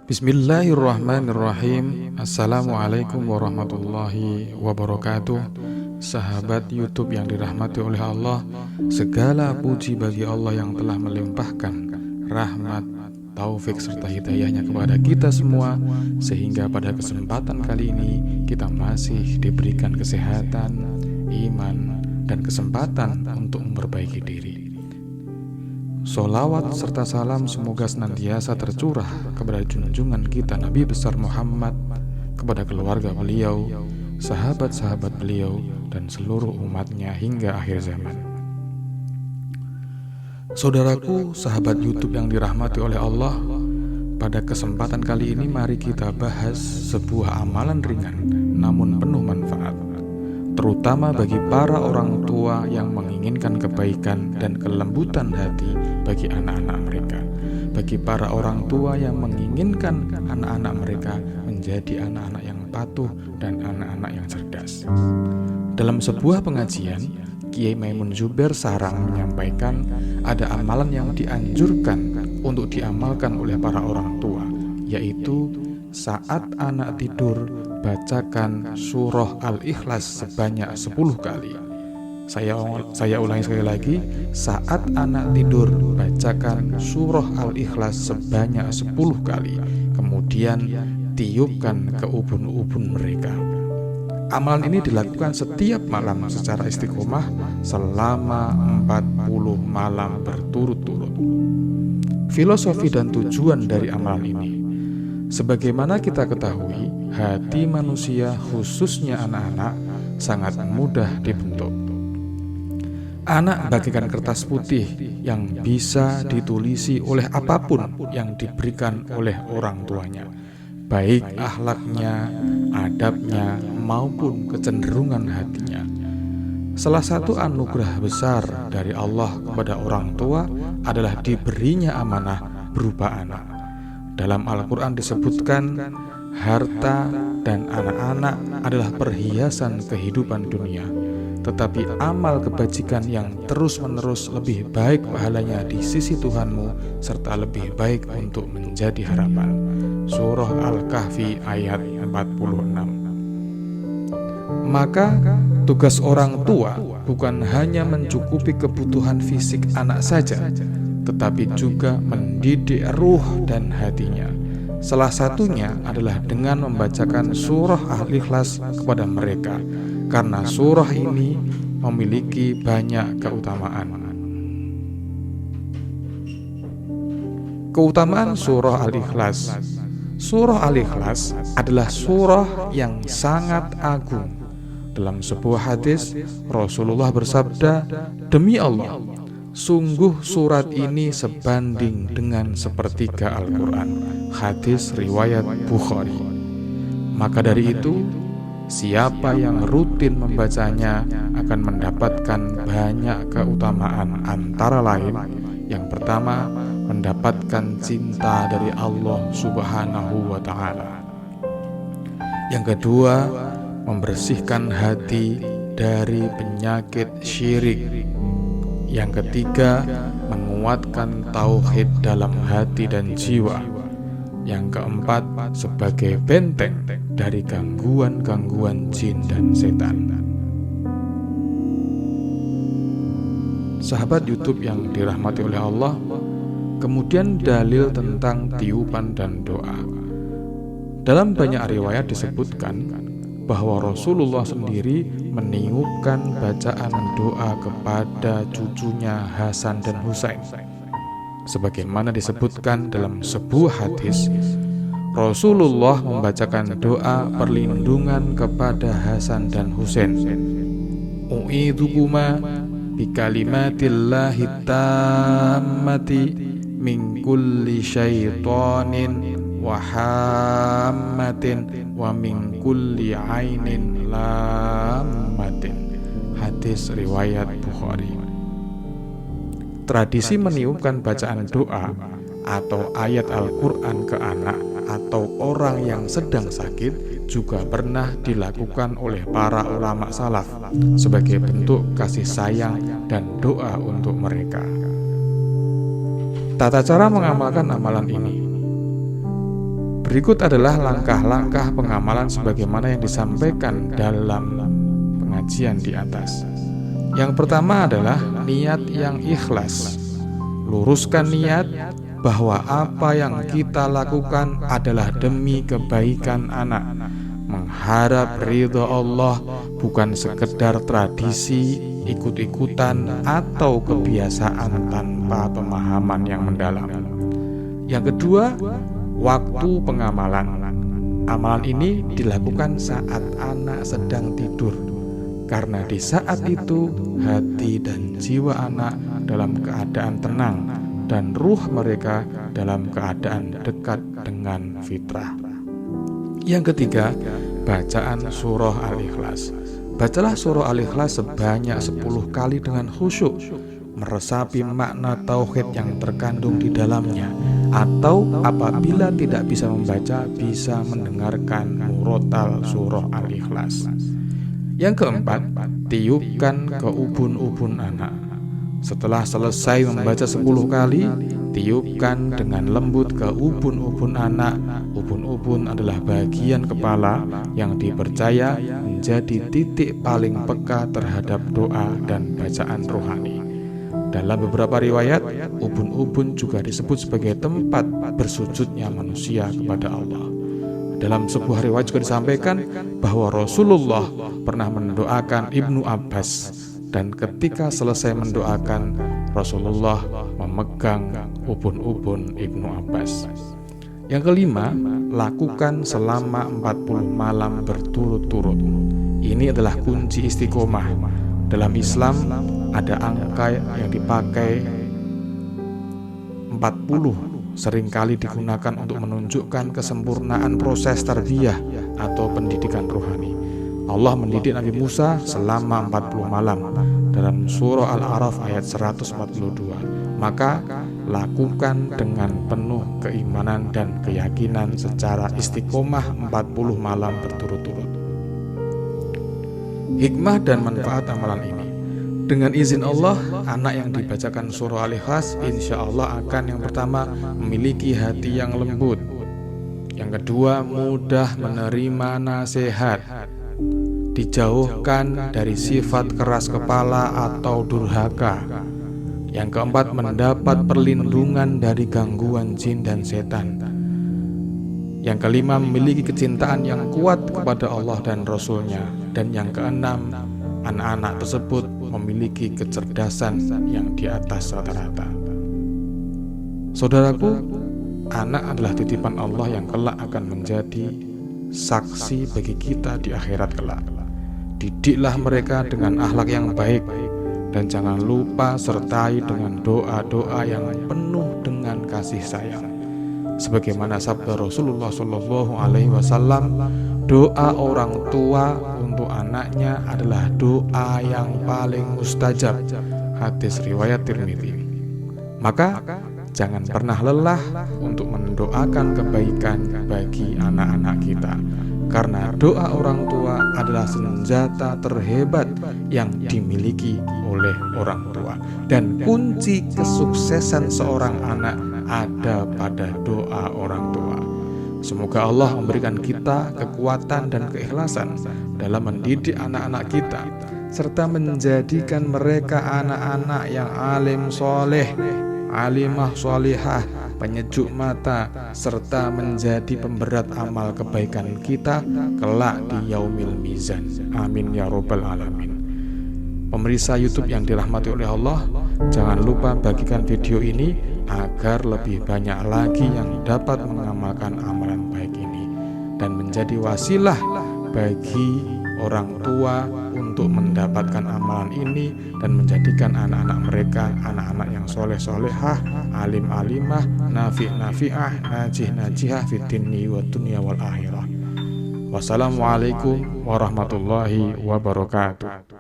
Bismillahirrahmanirrahim. Assalamualaikum warahmatullahi wabarakatuh. Sahabat YouTube yang dirahmati oleh Allah, segala puji bagi Allah yang telah melimpahkan rahmat, taufik serta hidayahnya kepada kita semua, sehingga pada kesempatan kali ini kita masih diberikan kesehatan, iman, dan kesempatan untuk memperbaiki diri. Sholawat serta salam semoga senantiasa tercurah kepada junjungan kita Nabi besar Muhammad, kepada keluarga beliau, sahabat-sahabat beliau, dan seluruh umatnya hingga akhir zaman. Saudaraku, sahabat YouTube yang dirahmati oleh Allah, pada kesempatan kali ini mari kita bahas sebuah amalan ringan namun penuh manfaat, terutama bagi para orang tua yang menginginkan kebaikan dan kelembutan hati bagi anak-anak mereka, bagi para orang tua yang menginginkan anak-anak mereka menjadi anak-anak yang patuh dan anak-anak yang cerdas. Dalam sebuah pengajian, Kiai Maimun Zubair Sarang menyampaikan ada amalan yang dianjurkan untuk diamalkan oleh para orang tua, yaitu saat anak tidur bacakan surah Al-Ikhlas sebanyak 10 kali. Saya ulangi sekali lagi, saat anak tidur bacakan surah Al-Ikhlas sebanyak 10 kali, kemudian tiupkan ke ubun-ubun mereka. Amalan ini dilakukan setiap malam secara istiqomah selama 40 malam berturut-turut. Filosofi dan tujuan dari amalan ini, sebagaimana kita ketahui, hati manusia khususnya anak-anak sangat mudah dibentuk. Anak bagaikan kertas putih yang bisa ditulisi oleh apapun yang diberikan oleh orang tuanya, baik akhlaknya, adabnya, maupun kecenderungan hatinya. Salah satu anugerah besar dari Allah kepada orang tua adalah diberinya amanah berupa anak. Dalam Al-Quran disebutkan, harta dan anak-anak adalah perhiasan kehidupan dunia, tetapi amal kebajikan yang terus-menerus lebih baik pahalanya di sisi Tuhanmu, serta lebih baik untuk menjadi harapan. Surah Al-Kahfi ayat 46. Maka tugas orang tua bukan hanya mencukupi kebutuhan fisik anak saja, tetapi juga mendidik ruh dan hatinya. Salah satunya adalah dengan membacakan surah Al-Ikhlas kepada mereka, karena surah ini memiliki banyak keutamaan. Keutamaan surah Al-Ikhlas. Surah Al-Ikhlas adalah surah yang sangat agung. Dalam sebuah hadis, Rasulullah bersabda, "Demi Allah, sungguh surat ini sebanding dengan sepertiga Al-Quran." Hadis riwayat Bukhari. Maka dari itu, siapa yang rutin membacanya akan mendapatkan banyak keutamaan, antara lain, yang pertama, mendapatkan cinta dari Allah Subhanahu wa Ta'ala. Yang kedua, membersihkan hati dari penyakit syirik. Yang ketiga, menguatkan tauhid dalam hati dan jiwa. Yang keempat, sebagai benteng dari gangguan-gangguan jin dan setan. Sahabat YouTube yang dirahmati oleh Allah, kemudian dalil tentang tiupan dan doa. Dalam banyak riwayat disebutkan bahwa Rasulullah sendiri meniupkan bacaan doa kepada cucunya Hasan dan Husain. Sebagaimana disebutkan dalam sebuah hadis, Rasulullah membacakan doa perlindungan kepada Hasan dan Husain. U'idhukuma bikalimatillahi tammati min kulli syaitanin wa hammatin wa min kulli ainin lammatin. Hadis riwayat Bukhari. Tradisi meniupkan bacaan doa atau ayat Al-Quran ke anak atau orang yang sedang sakit juga pernah dilakukan oleh para ulama salaf sebagai bentuk kasih sayang dan doa untuk mereka. Tata cara mengamalkan amalan ini. Berikut adalah langkah-langkah pengamalan sebagaimana yang disampaikan dalam pengajian di atas. Yang pertama adalah niat yang ikhlas. Luruskan niat bahwa apa yang kita lakukan adalah demi kebaikan anak, mengharap ridha Allah, bukan sekedar tradisi, ikut-ikutan, atau kebiasaan tanpa pemahaman yang mendalam. Yang kedua, waktu pengamalan. Amalan ini dilakukan saat anak sedang tidur, karena di saat itu hati dan jiwa anak dalam keadaan tenang dan ruh mereka dalam keadaan dekat dengan fitrah. Yang ketiga, bacaan surah Al-Ikhlas. Bacalah surah Al-Ikhlas sebanyak 10 kali dengan khusyuk, meresapi makna tauhid yang terkandung di dalamnya, atau apabila tidak bisa membaca, bisa mendengarkan murotal surah Al-Ikhlas. Yang keempat, tiupkan ke ubun-ubun anak. Setelah selesai membaca 10 kali, tiupkan dengan lembut ke ubun-ubun anak. Ubun-ubun adalah bagian kepala yang dipercaya menjadi titik paling peka terhadap doa dan bacaan rohani. Dalam beberapa riwayat, ubun-ubun juga disebut sebagai tempat bersujudnya manusia kepada Allah. Dalam sebuah riwayat juga disampaikan bahwa Rasulullah pernah mendoakan Ibnu Abbas, dan ketika selesai mendoakan, Rasulullah memegang ubun-ubun Ibnu Abbas. Yang kelima, lakukan selama 40 malam berturut-turut. Ini adalah kunci istiqomah. Dalam Islam ada angka yang dipakai 40, seringkali digunakan untuk menunjukkan kesempurnaan proses tarbiyah atau pendidikan rohani. Allah mendidik Nabi Musa selama 40 malam dalam surah Al-A'raf ayat 142. Maka lakukan dengan penuh keimanan dan keyakinan secara istiqomah 40 malam berturut-turut. Hikmah dan manfaat amalan ini. Dengan izin Allah, anak yang dibacakan surah Al-Ikhlas insya Allah akan yang pertama memiliki hati yang lembut. Yang kedua, mudah menerima nasihat, dijauhkan dari sifat keras kepala atau durhaka. Yang keempat, mendapat perlindungan dari gangguan jin dan setan. Yang kelima, memiliki kecintaan yang kuat kepada Allah dan Rasul-Nya. Dan yang keenam, anak-anak tersebut memiliki kecerdasan yang di atas rata-rata. Saudaraku, anak adalah titipan Allah yang kelak akan menjadi saksi bagi kita di akhirat kelak. Didiklah mereka dengan akhlak yang baik, dan jangan lupa sertai dengan doa-doa yang penuh dengan kasih sayang. Sebagaimana sabda Rasulullah SAW, doa orang tua untuk anaknya adalah doa yang paling mustajab. Hadis riwayat Tirmidzi. Maka jangan pernah lelah untuk mendoakan kebaikan bagi anak-anak kita, karena doa orang tua adalah senjata terhebat yang dimiliki oleh orang tua. Dan kunci kesuksesan seorang anak ada pada doa orang tua. Semoga Allah memberikan kita kekuatan dan keikhlasan dalam mendidik anak-anak kita, serta menjadikan mereka anak-anak yang alim soleh, alimah solihah, penyejuk mata, serta menjadi pemberat amal kebaikan kita kelak di yaumil mizan. Amin ya robbal alamin. Pemirsa YouTube yang dirahmati oleh Allah, jangan lupa bagikan video ini agar lebih banyak lagi yang dapat mengamalkan amalan baik ini dan menjadi wasilah bagi orang tua untuk mendapatkan amalan ini dan menjadikan anak-anak mereka anak-anak yang soleh-solehah, alim-alimah, nafi'-nafi'ah, najih-najihah fid dinni wa dunya wal akhirah. Wassalamualaikum warahmatullahi wabarakatuh.